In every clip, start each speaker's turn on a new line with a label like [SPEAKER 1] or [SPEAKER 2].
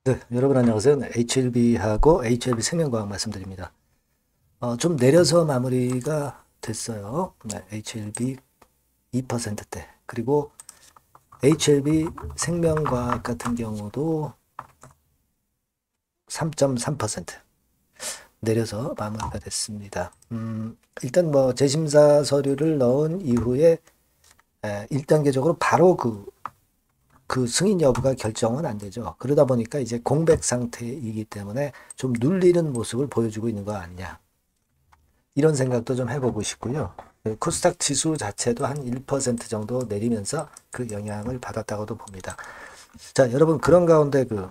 [SPEAKER 1] 네, 여러분 안녕하세요. HLB하고 HLB 생명과학 말씀드립니다. 좀 내려서 마무리가 됐어요. 네, HLB 2%대. 그리고 HLB 생명과학 같은 경우도 3.3% 내려서 마무리가 됐습니다. 일단 뭐 재심사 서류를 넣은 이후에 1단계적으로 바로 그 승인 여부가 결정은 안 되죠. 그러다 보니까 이제 공백 상태이기 때문에 좀 눌리는 모습을 보여주고 있는 거 아니냐. 이런 생각도 좀 해보고 싶고요. 코스닥 지수 자체도 한 1% 정도 내리면서 그 영향을 받았다고도 봅니다. 자, 여러분 그런 가운데 그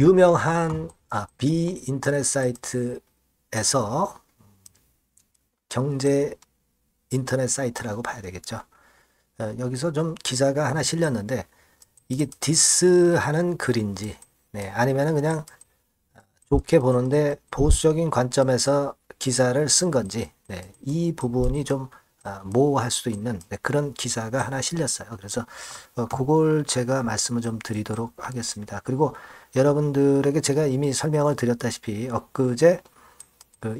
[SPEAKER 1] 유명한 비 인터넷 사이트에서 경제 인터넷 사이트라고 봐야 되겠죠. 여기서 좀 기사가 하나 실렸는데 이게 디스하는 글인지 아니면은 그냥 좋게 보는데 보수적인 관점에서 기사를 쓴 건지 이 부분이 좀 모호할 수도 있는 그런 기사가 하나 실렸어요. 그래서 그걸 제가 말씀을 좀 드리도록 하겠습니다. 그리고 여러분들에게 제가 이미 설명을 드렸다시피 엊그제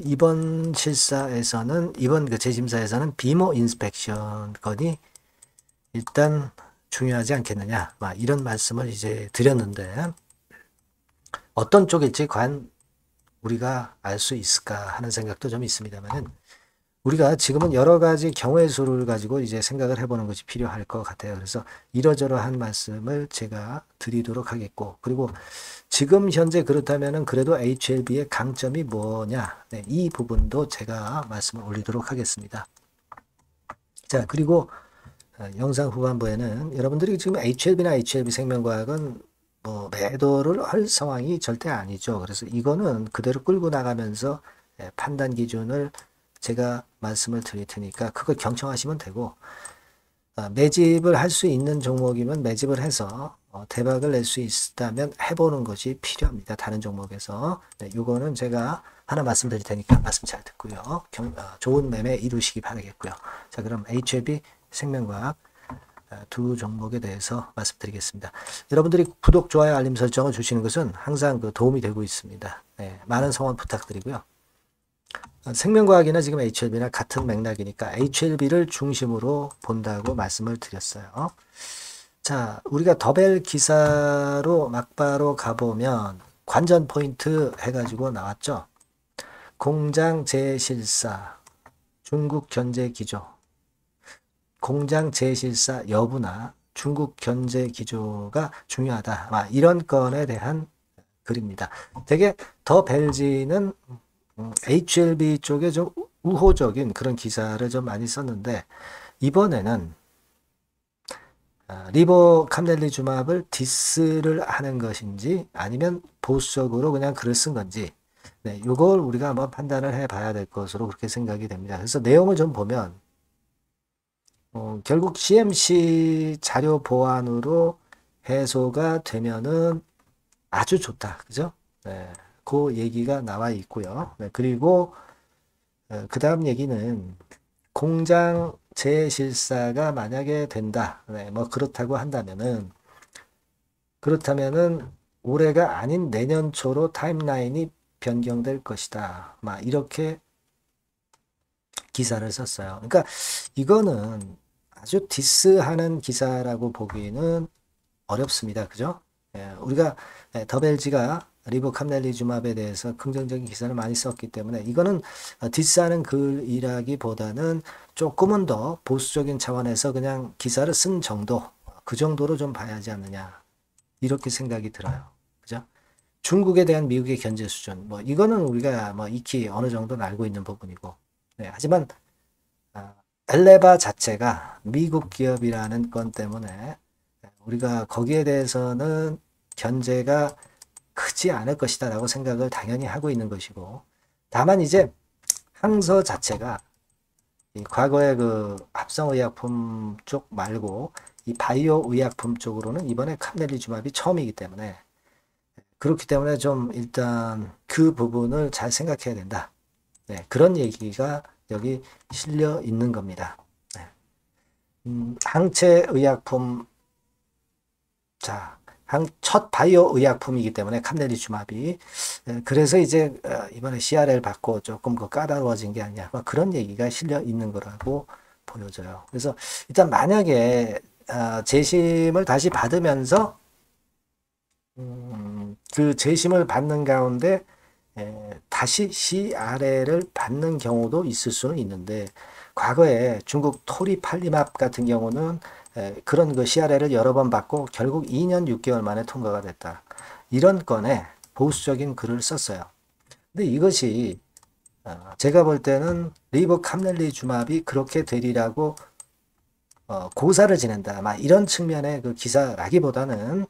[SPEAKER 1] 이번 실사에서는 이번 그 재심사에서는 비모 인스펙션 건이 일단 중요하지 않겠느냐 이런 말씀을 이제 드렸는데 어떤 쪽일지 과연 우리가 알 수 있을까 하는 생각도 좀 있습니다만은 우리가 지금은 여러 가지 경우의 수를 가지고 이제 생각을 해보는 것이 필요할 것 같아요. 그래서 이러저러한 말씀을 제가 드리도록 하겠고 그리고 지금 현재 그렇다면은 그래도 HLB의 강점이 뭐냐 이 부분도 제가 말씀을 올리도록 하겠습니다. 자 그리고 영상 후반부에는 여러분들이 지금 HLB나 HLB 생명과학은 뭐 매도를 할 상황이 절대 아니죠. 그래서 이거는 그대로 끌고 나가면서 판단 기준을 제가 말씀을 드릴 테니까 그걸 경청하시면 되고 매집을 할 수 있는 종목이면 매집을 해서 대박을 낼 수 있다면 해보는 것이 필요합니다. 다른 종목에서 이거는 제가 하나 말씀드릴 테니까 말씀 잘 듣고요. 좋은 매매 이루시기 바라겠고요. 자 그럼 HLB 생명과학 두 종목에 대해서 말씀드리겠습니다. 여러분들이 구독, 좋아요, 알림 설정을 주시는 것은 항상 도움이 되고 있습니다. 많은 성원 부탁드리고요. 생명과학이나 지금 HLB나 같은 맥락이니까 HLB를 중심으로 본다고 말씀을 드렸어요. 자, 우리가 더벨 기사로 막바로 가보면 관전 포인트 해가지고 나왔죠. 공장 재실사, 중국 견제 기조, 공장 재실사 여부나 중국 견제 기조가 중요하다. 이런 건에 대한 글입니다. 되게 더 벨지는 HLB 쪽에 좀 우호적인 그런 기사를 좀 많이 썼는데 이번에는 리보캄넬리주맙을 디스를 하는 것인지 아니면 보수적으로 그냥 글을 쓴 건지 이걸 우리가 한번 판단을 해봐야 될 것으로 그렇게 생각이 됩니다. 그래서 내용을 좀 보면 결국 CMC 자료 보완으로 해소가 되면은 아주 좋다. 그죠? 그 얘기가 나와 있고요. 그리고 그 다음 얘기는 공장 재실사가 만약에 된다. 뭐 그렇다고 그렇다면은 올해가 아닌 내년 초로 타임라인이 변경될 것이다. 이렇게 기사를 썼어요. 그러니까 이거는 아주 디스하는 기사라고 보기는 어렵습니다. 그죠? 우리가 더벨지가 리보캄넬리주맙에 대해서 긍정적인 기사를 많이 썼기 때문에 이거는 디스하는 글이라기보다는 조금은 더 보수적인 차원에서 그냥 기사를 쓴 정도, 그 정도로 좀 봐야 하지 않느냐 이렇게 생각이 들어요. 그죠? 중국에 대한 미국의 견제 수준, 이거는 우리가 익히 어느 정도는 알고 있는 부분이고, 하지만 엘레바 자체가 미국 기업이라는 건 때문에 우리가 거기에 대해서는 견제가 크지 않을 것이다 라고 생각을 당연히 하고 있는 것이고 다만 이제 항서 자체가 이 과거의 그 합성의약품 쪽 말고 이 바이오 의약품 쪽으로는 이번에 캄넬리주맙이 처음이기 때문에 그렇기 때문에 좀 일단 그 부분을 잘 생각해야 된다. 그런 얘기가 여기 실려 있는 겁니다. 항체의약품 자, 첫 바이오 의약품이기 때문에 카멜리주마비. 그래서 이제 이번에 CRL 받고 조금 그 까다로워진 게 아니냐, 그런 얘기가 실려 있는 거라고 보여져요. 그래서 일단 만약에 재심을 다시 받으면서 그 재심을 받는 가운데 다시 CRL을 받는 경우도 있을 수는 있는데, 과거에 중국 토리팔리맙 같은 경우는 그런 그 CRL을 여러 번 받고 결국 2년 6개월 만에 통과가 됐다. 이런 건에 보수적인 글을 썼어요. 근데 이것이 제가 볼 때는 리보캄넬리주맙이 그렇게 되리라고 고사를 지낸다, 막 이런 측면의 그 기사라기보다는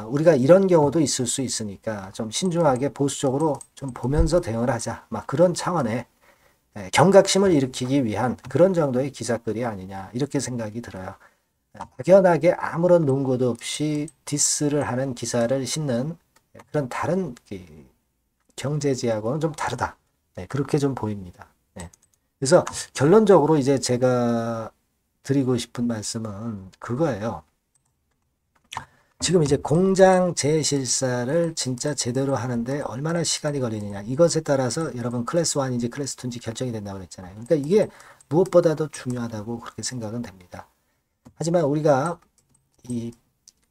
[SPEAKER 1] 우리가 이런 경우도 있을 수 있으니까 좀 신중하게 보수적으로 좀 보면서 대응을 하자, 막 그런 차원의 경각심을 일으키기 위한 그런 정도의 기사글이 아니냐, 이렇게 생각이 들어요. 막연하게 아무런 논거도 없이 디스를 하는 기사를 싣는 그런 다른 경제지하고는 좀 다르다, 그렇게 좀 보입니다. 그래서 결론적으로 이제 제가 드리고 싶은 말씀은 그거예요. 지금 이제 공장 재실사를 진짜 제대로 하는데 얼마나 시간이 걸리느냐, 이것에 따라서 여러분 클래스 1인지 클래스 2인지 결정이 된다고 그랬잖아요. 그러니까 이게 무엇보다도 중요하다고 그렇게 생각은 됩니다. 하지만 우리가 이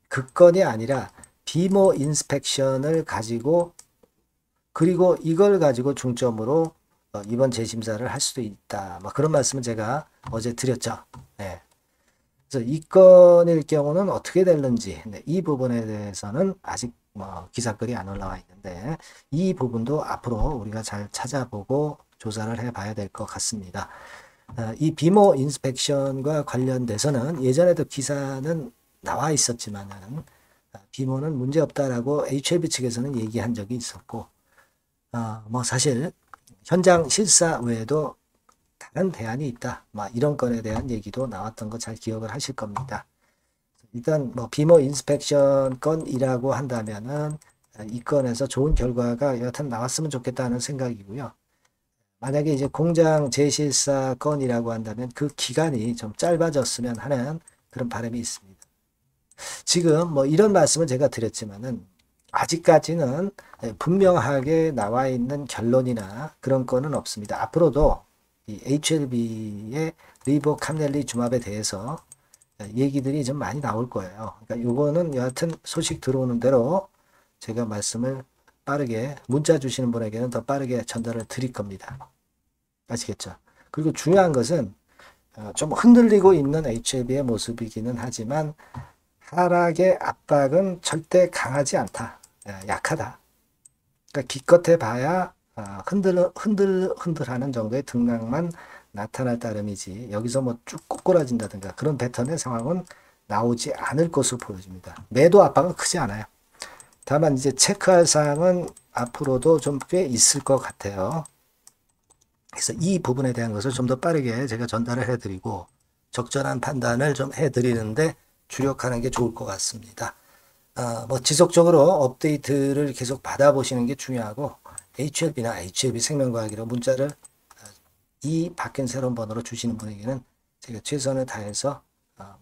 [SPEAKER 1] 그 건이 아니라 비모 인스펙션을 가지고, 그리고 이걸 가지고 중점으로 이번 재심사를 할 수도 있다, 뭐 그런 말씀을 제가 어제 드렸죠. 그래서 이 건일 경우는 어떻게 될는지, 이 부분에 대해서는 아직 기사글이 안 올라와 있는데, 이 부분도 앞으로 우리가 잘 찾아보고 조사를 해봐야 될 것 같습니다. 이 비모 인스펙션과 관련돼서는 예전에도 기사는 나와 있었지만은 비모는 문제없다라고 HLB 측에서는 얘기한 적이 있었고, 뭐 사실 현장 실사 외에도 다른 대안이 있다, 막 이런 건에 대한 얘기도 나왔던 거 잘 기억을 하실 겁니다. 일단 뭐 비모 인스펙션 건이라고 한다면은 이 건에서 좋은 결과가 여하튼 나왔으면 좋겠다는 생각이고요. 만약에 이제 공장 재실사 건이라고 한다면 그 기간이 좀 짧아졌으면 하는 그런 바람이 있습니다. 지금 뭐 이런 말씀을 제가 드렸지만은 아직까지는 분명하게 나와 있는 결론이나 그런 건은 없습니다. 앞으로도 이 HLB의 리보캄넬리주맙에 대해서 얘기들이 좀 많이 나올 거예요. 그러니까 요거는 여하튼 소식 들어오는 대로 제가 말씀을 빠르게, 문자 주시는 분에게는 더 빠르게 전달을 드릴 겁니다. 아시겠죠? 그리고 중요한 것은 좀 흔들리고 있는 HLB의 모습이기는 하지만 하락의 압박은 절대 강하지 않다, 약하다. 그러니까 기껏해 봐야 흔들하는 정도의 등락만 나타날 따름이지, 여기서 뭐 쭉 꼬꾸라진다든가 그런 패턴의 상황은 나오지 않을 것으로 보여집니다. 매도 압박은 크지 않아요. 다만 이제 체크할 사항은 앞으로도 좀 꽤 있을 것 같아요. 그래서 이 부분에 대한 것을 좀 더 빠르게 제가 전달을 해드리고 적절한 판단을 좀 해드리는데 주력하는 게 좋을 것 같습니다. 뭐 지속적으로 업데이트를 계속 받아보시는 게 중요하고, HLB나 HLB 생명과학이라 문자를 이 바뀐 새로운 번호로 주시는 분에게는 제가 최선을 다해서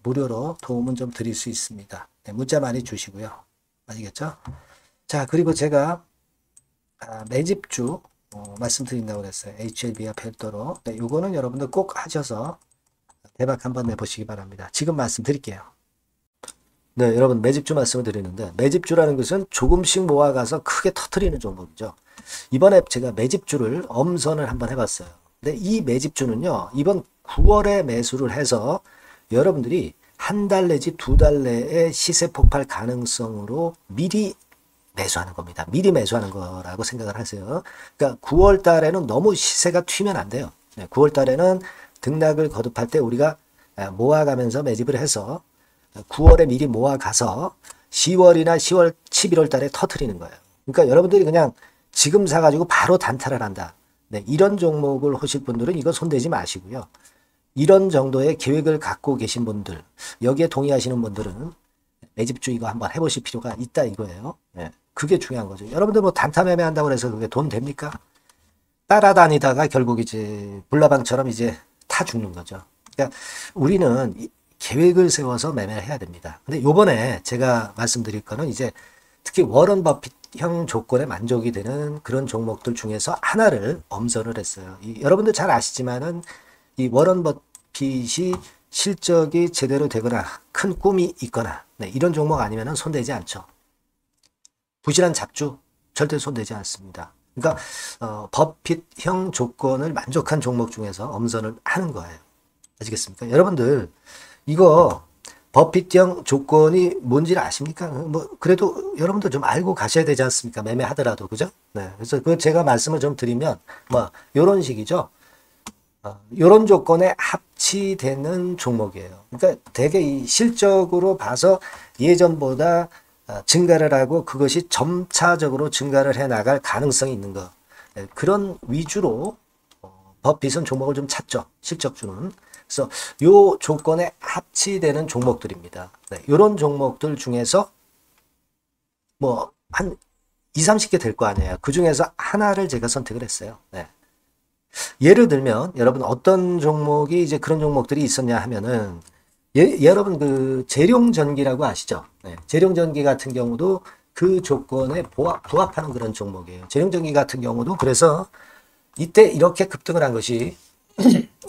[SPEAKER 1] 무료로 도움은 좀 드릴 수 있습니다. 문자 많이 주시고요. 아시겠죠? 자, 그리고 제가 매집주 말씀드린다고 그랬어요. HLB와 별도로. 요거는 여러분들 꼭 하셔서 대박 한번 내보시기 바랍니다. 지금 말씀드릴게요. 네, 여러분 매집주 말씀을 드리는데, 매집주라는 것은 조금씩 모아가서 크게 터트리는 종목이죠. 이번에 제가 매집주를 엄선을 한번 해봤어요. 근데 이 매집주는요, 이번 9월에 매수를 해서 여러분들이 한 달 내지 두 달 내에 시세 폭발 가능성으로 미리 매수하는 겁니다. 미리 매수하는 거라고 생각을 하세요. 그러니까 9월 달에는 너무 시세가 튀면 안 돼요. 9월 달에는 등락을 거듭할 때 우리가 모아가면서 매집을 해서 9월에 미리 모아가서 10월이나 10월, 11월 달에 터트리는 거예요. 그러니까 여러분들이 그냥 지금 사가지고 바로 단타를 한다, 이런 종목을 하실 분들은 이거 손대지 마시고요. 이런 정도의 계획을 갖고 계신 분들, 여기에 동의하시는 분들은 매집주 이거 한번 해보실 필요가 있다 이거예요. 그게 중요한 거죠. 여러분들 뭐 단타 매매한다고 해서 그게 돈 됩니까? 따라다니다가 결국 이제 불나방처럼 이제 타 죽는 거죠. 그러니까 우리는 계획을 세워서 매매를 해야 됩니다. 근데 요번에 제가 말씀드릴 거는 이제 특히 워런 버핏형 조건에 만족이 되는 그런 종목들 중에서 하나를 엄선을 했어요. 여러분들 잘 아시지만은 이 워런 버핏이 실적이 제대로 되거나 큰 꿈이 있거나 네, 이런 종목 아니면은 손대지 않죠. 부실한 잡주 절대 손대지 않습니다. 그러니까 버핏형 조건을 만족한 종목 중에서 엄선을 하는 거예요. 아시겠습니까? 여러분들 이거 버핏형 조건이 뭔지를 아십니까? 뭐 그래도 여러분들 좀 알고 가셔야 되지 않습니까? 매매하더라도 그죠? 네. 그래서 그 제가 말씀을 좀 드리면 뭐 이런 식이죠. 이런 조건에 합치되는 종목이에요. 그러니까 되게 이 실적으로 봐서 예전보다 증가를 하고 그것이 점차적으로 증가를 해 나갈 가능성이 있는 거. 네. 그런 위주로 버핏은 종목을 좀 찾죠. 실적주는. 그래서 요 조건에 합치되는 종목들입니다. 네, 이런 종목들 중에서 뭐 한 2, 30개 될 거 아니에요. 그 중에서 하나를 제가 선택을 했어요. 네. 예를 들면 여러분 어떤 종목이 이제 그런 종목들이 있었냐 하면은 여러분 그 재룡전기라고 아시죠? 네, 재룡전기 같은 경우도 그 조건에 부합하는 그런 종목이에요. 재룡전기 같은 경우도 그래서 이때 이렇게 급등을 한 것이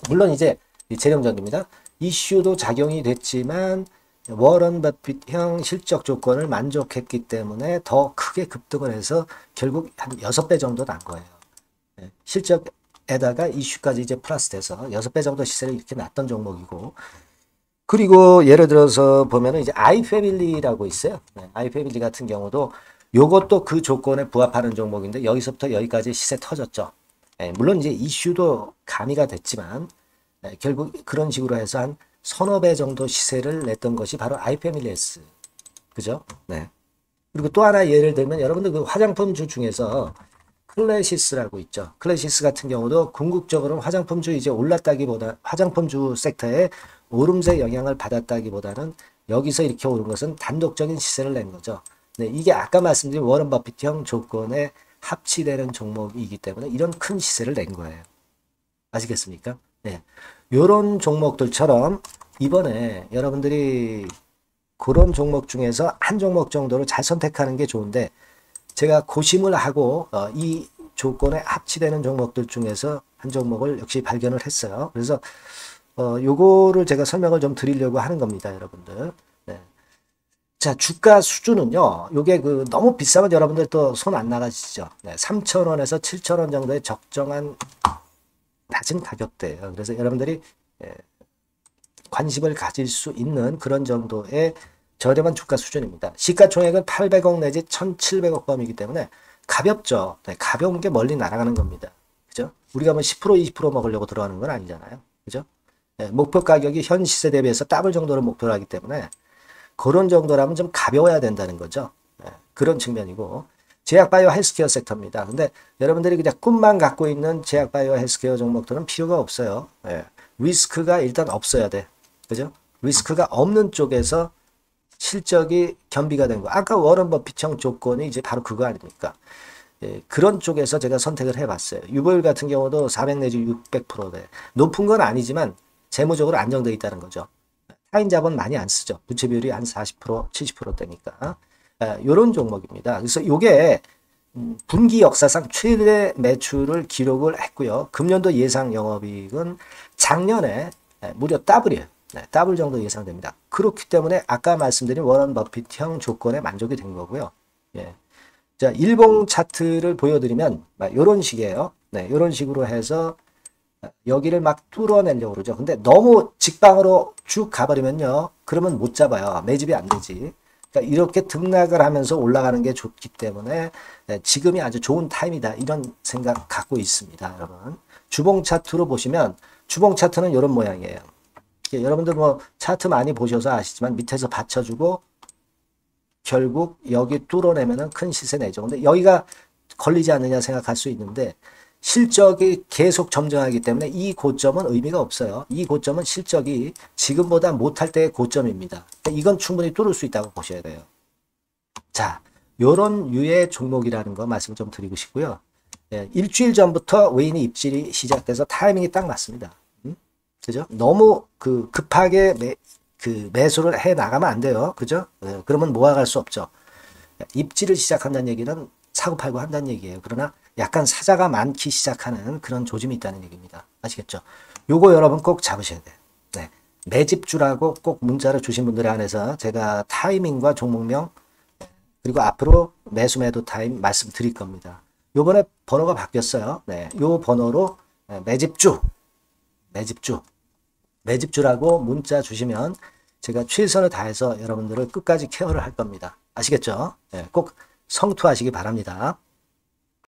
[SPEAKER 1] 물론 이제 재룡전기입니다. 이슈도 작용이 됐지만 워런 버핏형 실적 조건을 만족했기 때문에 더 크게 급등을 해서 결국 한 6배 정도 난 거예요. 실적에다가 이슈까지 이제 플러스 돼서 6배 정도 시세를 이렇게 났던 종목이고 그리고 예를 들어서 보면은 이제 아이패밀리라고 있어요. 아이패밀리 같은 경우도 요것도 그 조건에 부합하는 종목인데 여기서부터 여기까지 시세 터졌죠. 물론 이제 이슈도 가미가 됐지만 결국 그런 식으로 해서 한 서너 배 정도 시세를 냈던 것이 바로 아이패밀리스. 그죠? 네. 그리고 또 하나 예를 들면 여러분들 그 화장품주 중에서 클래시스라고 있죠. 클래시스 같은 경우도 궁극적으로는 화장품주 이제 올랐다기보다 화장품주 섹터에 오름세 영향을 받았다기보다는 여기서 이렇게 오른 것은 단독적인 시세를 낸 거죠. 네, 이게 아까 말씀드린 워런 버핏형 조건에 합치되는 종목이기 때문에 이런 큰 시세를 낸 거예요. 아시겠습니까? 네. 요런 종목들처럼 이번에 여러분들이 그런 종목 중에서 한 종목 정도를 잘 선택하는 게 좋은데 제가 고심을 하고 이 조건에 합치되는 종목들 중에서 한 종목을 역시 발견을 했어요. 그래서 요거를 제가 설명을 좀 드리려고 하는 겁니다, 여러분들. 네. 자, 주가 수준은요. 요게 그 너무 비싸면 여러분들 또 손 안 나가시죠. 네, 3,000원에서 7,000원 정도의 적정한 낮은 가격대예요. 그래서 여러분들이 관심을 가질 수 있는 그런 정도의 저렴한 주가 수준입니다. 시가총액은 800억 내지 1,700억 범이기 때문에 가볍죠. 네, 가벼운 게 멀리 날아가는 겁니다. 그죠? 우리가 뭐 10%, 20% 먹으려고 들어가는 건 아니잖아요. 그죠? 네, 목표 가격이 현 시세 대비해서 더블 정도를 목표로 하기 때문에 그런 정도라면 좀 가벼워야 된다는 거죠. 네, 그런 측면이고 제약바이오 헬스케어 섹터입니다. 근데 여러분들이 그냥 꿈만 갖고 있는 제약바이오 헬스케어 종목들은 필요가 없어요. 네, 리스크가 일단 없어야 돼. 그죠? 리스크가 없는 쪽에서 실적이 겸비가 된 거. 아까 워런 버핏형 조건이 이제 바로 그거 아닙니까? 예, 그런 쪽에서 제가 선택을 해봤어요. 유보율 같은 경우도 400 내지 600%대. 높은 건 아니지만 재무적으로 안정되어 있다는 거죠. 타인 자본 많이 안 쓰죠. 부채 비율이 한 40%, 70%대니까. 이런 종목입니다. 그래서 이게 분기 역사상 최대 매출을 기록을 했고요. 금년도 예상 영업이익은 작년에 무려 더블이에요. 네, 더블 정도 예상됩니다. 그렇기 때문에 아까 말씀드린 워런 버핏형 조건에 만족이 된 거고요. 예. 자, 일봉 차트를 보여드리면 이런 식이에요. 네, 이런 식으로 해서 여기를 막 뚫어내려고 그러죠. 근데 너무 직방으로 쭉 가버리면요. 그러면 못 잡아요. 매집이 안 되지. 그러니까 이렇게 등락을 하면서 올라가는 게 좋기 때문에 지금이 아주 좋은 타임이다. 이런 생각 갖고 있습니다. 여러분. 주봉 차트로 보시면 주봉 차트는 이런 모양이에요. 여러분들 뭐 차트 많이 보셔서 아시지만 밑에서 받쳐주고 결국 여기 뚫어내면은 큰 시세 내죠. 근데 여기가 걸리지 않느냐 생각할 수 있는데 실적이 계속 점증하기 때문에 이 고점은 의미가 없어요. 이 고점은 실적이 지금보다 못할 때의 고점입니다. 이건 충분히 뚫을 수 있다고 보셔야 돼요. 자, 요런 유의 종목이라는 거 말씀 좀 드리고 싶고요. 예, 일주일 전부터 외인의 입질이 시작돼서 타이밍이 딱 맞습니다. 그죠? 너무 급하게 그 매수를 해 나가면 안 돼요. 그죠? 그러면 모아갈 수 없죠. 입지를 시작한다는 얘기는 사고 팔고 한다는 얘기예요. 그러나 약간 사자가 많기 시작하는 그런 조짐이 있다는 얘기입니다. 아시겠죠? 요거 여러분 꼭 잡으셔야 돼요. 네. 매집주라고 꼭 문자를 주신 분들에 한해서 제가 타이밍과 종목명 그리고 앞으로 매수 매도 타임 말씀드릴 겁니다. 요번에 번호가 바뀌었어요. 네. 요 번호로 매집주라고 문자 주시면 제가 최선을 다해서 여러분들을 끝까지 케어를 할 겁니다. 아시겠죠? 네. 꼭 성투하시기 바랍니다.